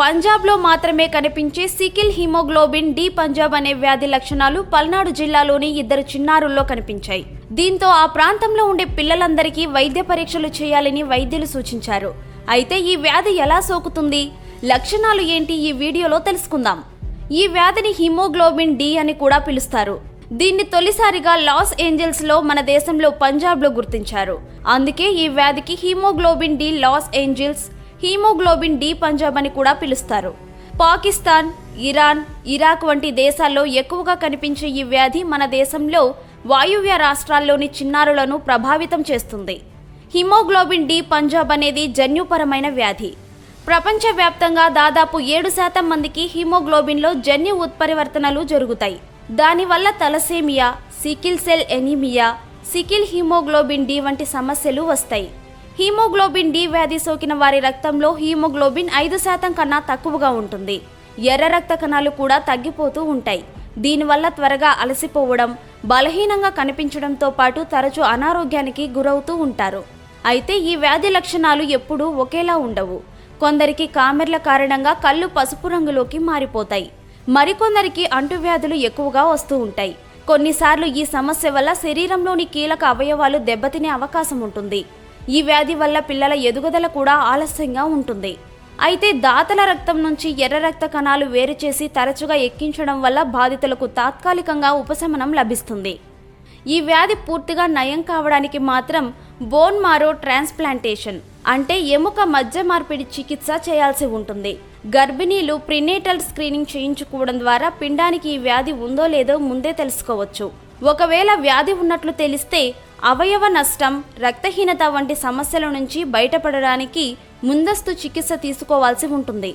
పంజాబ్లో మాత్రమే కనిపించే సికిల్ హిమోగ్లోబిన్ డి పంజాబ్ అనే వ్యాధి లక్షణాలు పల్నాడు జిల్లాలోని 2 చిన్నారుల్లో కనిపించాయి. దీంతో ఆ ప్రాంతంలో ఉండే పిల్లలందరికీ వైద్య పరీక్షలు చేయాలని వైద్యులు సూచించారు. అయితే ఈ వ్యాధి ఎలా సోకుతుంది, లక్షణాలు ఏంటి ఈ వీడియోలో తెలుసుకుందాం. ఈ వ్యాధిని హిమోగ్లోబిన్ డి అని కూడా పిలుస్తారు. దీన్ని తొలిసారిగా లాస్ ఏంజల్స్ లో మన దేశంలో పంజాబ్ లో గుర్తించారు. అందుకే ఈ వ్యాధికి haemoglobin D Los Angeles, haemoglobin D Punjab అని కూడా పిలుస్తారు. పాకిస్తాన్, ఇరాన్, ఇరాక్ వంటి దేశాల్లో ఎక్కువగా కనిపించే ఈ వ్యాధి మన దేశంలో వాయువ్య రాష్ట్రాల్లోని చిన్నారులను ప్రభావితం చేస్తుంది. హిమోగ్లోబిన్ డి పంజాబ్ అనేది జన్యుపరమైన వ్యాధి. ప్రపంచవ్యాప్తంగా దాదాపు 7% మందికి హిమోగ్లోబిన్లో జన్యు ఉత్పరివర్తనలు జరుగుతాయి. దానివల్ల thalassaemia, sickle cell anaemia, sickle haemoglobin D వంటి సమస్యలు వస్తాయి. హిమోగ్లోబిన్ డి వ్యాధి సోకిన వారి రక్తంలో హిమోగ్లోబిన్ 5% కన్నా తక్కువగా ఉంటుంది. ఎర్ర రక్త కణాలు కూడా తగ్గిపోతూ ఉంటాయి. దీనివల్ల త్వరగా అలసిపోవడం, బలహీనంగా కనిపించడంతో పాటు తరచూ అనారోగ్యానికి గురవుతూ ఉంటారు. అయితే ఈ వ్యాధి లక్షణాలు ఎప్పుడూ ఒకేలా ఉండవు. కొందరికి కామెర్ల కారణంగా కళ్ళు పసుపు రంగులోకి మారిపోతాయి. మరికొందరికి అంటువ్యాధులు ఎక్కువగా వస్తూ ఉంటాయి. కొన్నిసార్లు ఈ సమస్య వల్ల శరీరంలోని కీలక అవయవాలు దెబ్బతినే అవకాశం ఉంటుంది. ఈ వ్యాధి వల్ల పిల్లల ఎదుగుదల కూడా ఆలస్యంగా ఉంటుంది. అయితే దాతల రక్తం నుంచి ఎర్ర రక్త కణాలు వేరు చేసి తరచుగా ఎక్కించడం వల్ల బాధితులకు తాత్కాలికంగా ఉపశమనం లభిస్తుంది. ఈ వ్యాధి పూర్తిగా నయం కావడానికి మాత్రం బోన్ మారో ట్రాన్స్ప్లాంటేషన్ అంటే ఎముక మధ్య మార్పిడి చికిత్స చేయాల్సి ఉంటుంది. గర్భిణీలు ప్రీనేటల్ స్క్రీనింగ్ చేయించుకోవడం ద్వారా పిండానికి ఈ వ్యాధి ఉందో లేదో ముందే తెలుసుకోవచ్చు. ఒకవేళ వ్యాధి ఉన్నట్లు తెలిస్తే అవయవ నష్టం, రక్తహీనత వంటి సమస్యల నుంచి బయటపడడానికి ముందస్తు చికిత్స తీసుకోవాల్సి ఉంటుంది.